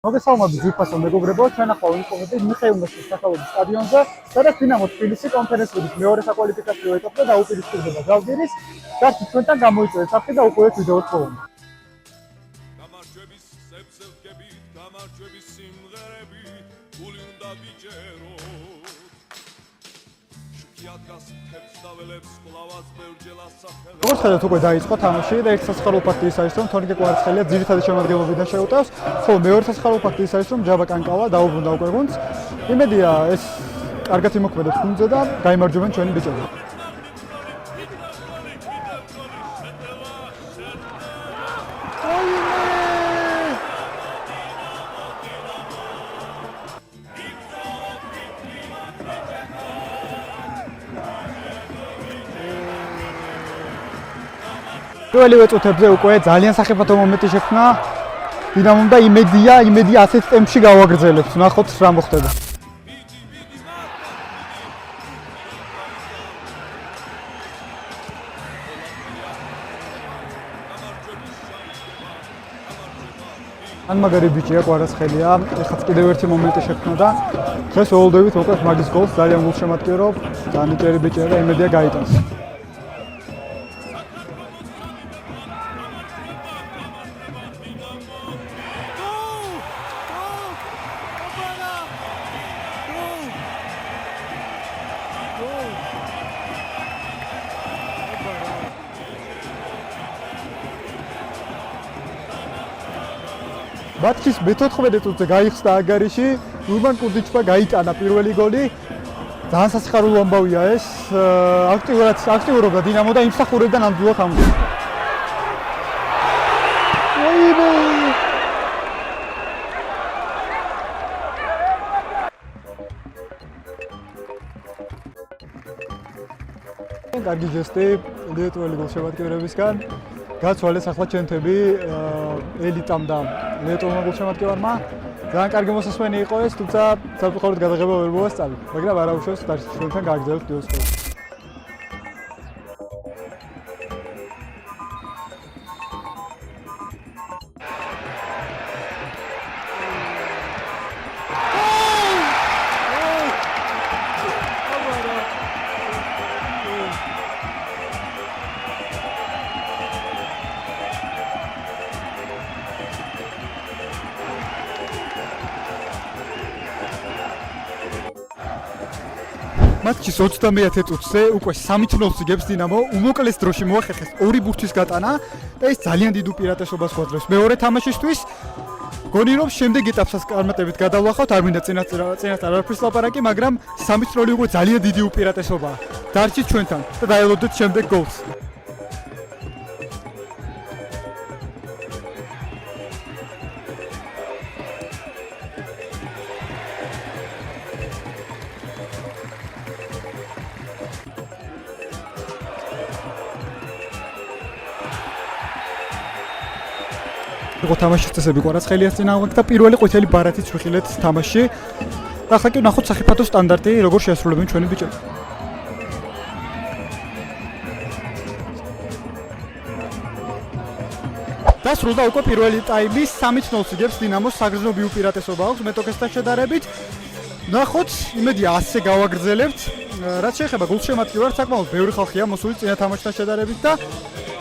მოგესალმებით ძვირფასო მეგობრებო, ჩვენ ახლა ვიმყოფებით მიხეილოვსკის სახელობის სტადიონზე, სადაც დინამო თბილისი კონფერენციის მეორე საკვალიფიკაციო ეტაპზე დაუპირისპირდება ჟალგირის. გარშემო ჩვენთან გამოიწვევს საფრთხე და უყურეთ ვიდეოს ხოლმე. გამარჯვების სებსელკებით, გამარჯვების სიმღერები, გული უნდა ვიჯერო. შუქიადგას თებს და ველებს კლავას ბევრჯერ ასახელო. როგორც ხედავთ, უკვე დაიწყო თამაში და ერთ სასახარულო ფაქტი ის არის, რომ თორნიკე კვარაცხელია ძირითადი შემადგენლობიდან შეუტევს, ხოლო მეორე სასახარულო ფაქტი ის არის, რომ ჯაბა კანკავა დაუბრუნდა უკვე გუნდს. იმედია ეს კარგად იმოქმედებს გუნდზე და გაიმარჯვებენ ჩვენი ბიჭები. პირველივე წუთებზე უკვე ძალიან სახიფათო მომენტი შექმნა დინამომ და იმედია ასეთ ტემპში გავაგრძელებს. ნახოთ რა მოხდება. ან მაგარი ბიჭია კვარაცხელია, ეხაც კიდევ ერთი მომენტი შექმნა და დღეს ველოდებით მოკლედ მაგის გოლს, ძალიან გულშემატკივრობ, ძალიან ნიჭიერი ბიჭია და იმედია გაიტანს. მატჩის მე-14 წუთზე გაიხსნა ანგარიში, ურბან კუდიჩმა გაიტანა პირველი გოლი. ძალიან სასიხარულო ამბავია ეს. აქტიურობდა დინამო და იმსახურებდა ნამდვილად ამ გოლს. კარგი ჟესტი ლეტველი გოლშემატკივრებისგან. გაცვალეს ახლა ჩემთები ელიტამ და ლეტოვმა გოლშემატკივარმა. ძალიან კარგი მოსასმენი იყო ეს, თუმცა საფეხურად გადაღება ვერ მოასწავი, მაგრამ არა უშავს ჩვენთან გააგრძელებთ ვიდეოს ხოლმე. მატჩის 21 წუთზე უკვე 3-0 იგებს დინამო, უმოკლეს დროში მოახერხეს ორი ბურთის გატანა და ეს ძალიან დიდ უპირატესობას გვაძლევს მეორე თამაშისთვის. გონი რომ შემდეგ ეტაპსაც წარმატებით გადავლახავთ, არ მინდა წინასწარ არაფერს ლაპარაკი, მაგრამ 3-0 უკვე ძალიან დიდი უპირატესობაა. დარჩით ჩვენთან და დაელოდეთ შემდეგ გოლს. იყო თამაშის წესები კვარაცხელიას წინააღმდეგ და პირველი ყვითელი ბარათით შეხილეთ თამაში. და ახლა კი ვნახოთ სახიფათო სტანდარტი, როგორ შეასრულებენ ჩვენი ბიჭები. დასრულდა უკვე პირველი ტაიმი, 3-0 იგებს დინამოს, საგრძნობი უპირატესობა აქვს მეტოქესთან შედარებით. ვნახოთ, იმედია ასე გავაგრძელებთ. რაც შეეხება გულშემატკივარს, საკმაოდ ბევრი ხალხია მოსული წინა თამაშთან შედარებით და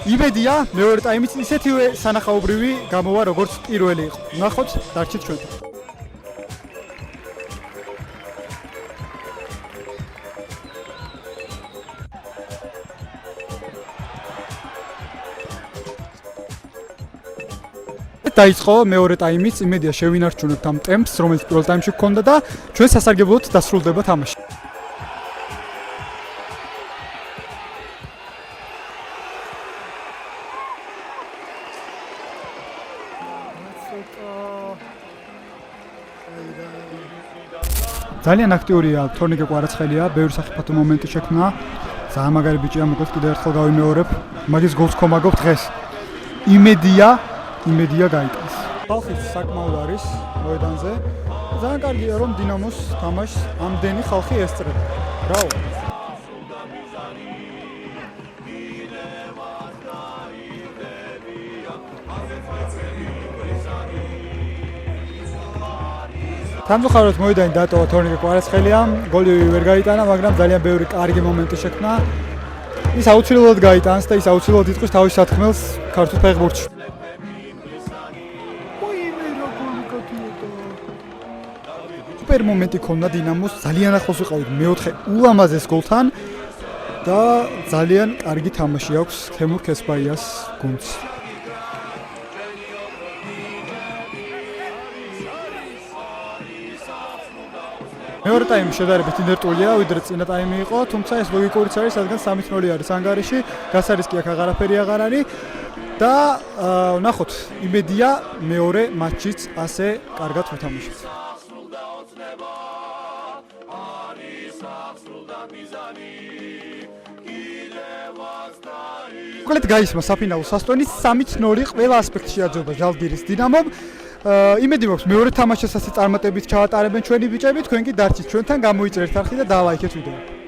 იმედია მეორე ტაიმიც ისეთივე სანახაობრივი გამოვა როგორც პირველი იყო. ვნახოთ, დარჩით ჩვენთან. დაიწყო მეორე ტაიმიც, იმედია შევინარჩუნებთ ამ ტემპს, რომელიც პირველ ტაიმში გქონდა და ჩვენ სასარგებლოდ დასრულდება თამაში. ძალიან აქტიურია თორნიკე კვარაცხელია, ბევრი სახიფათო მომენტი შექმნა. ძალიან მაგარი ბიჭია, მოკლედ კიდევ ერთხელ გავიმეორებ, მაგის გოლს ხომაგობ დღეს. იმედია გაიტანს. ხალხის საკმაოდ არის მოედანზე. ძალიან კარგია რომ დინამოს თამაშს ამდენი ხალხი ესწრება. ბრავო. სამწუხაროდ მოედანი დატოვა თორნიკე კვარაცხელიამ, გოლი ვერ გაიტანა, მაგრამ ძალიან ბევრი კარგი მომენტი შექმნა. ის აუცილებლად გაიტანს და ის აუცილებლად იტყვის თავის სათქმელს ქართულ ფეხბურთში. სუპერ მომენტი ქონდა დინამოს, ძალიან ახლოს ვიყავით მეოთხე ულამაზეს გოლთან და ძალიან კარგი თამაში აქვს თემურ ქესპაიას გუნდს. მეორე ტაიმი შედარებით ინერტულია, ვიდრე წინა ტაიმი იყო, თუმცა ეს ლოგიკურიც არის, რადგან 3-0 არის ანგარიში, გასარისკი აქ აღარაფერი აღარ არის და ნახოთ, იმედია მეორე მატჩიც ასე კარგად ვთამაშოთ. მოკლედ გაისმა საფინალო სასტონი 3-0 ყველა ასპექტში აძობა ჟალგირის დინამომ. იმედი მაქვს მეორე თამაშისას წარმატებით ჩავატარებენ ჩვენი ბიჭები, თქვენ კი დარჩით ჩვენთან, გამოიწერეთ არხი და დალაიქეთ ვიდეო.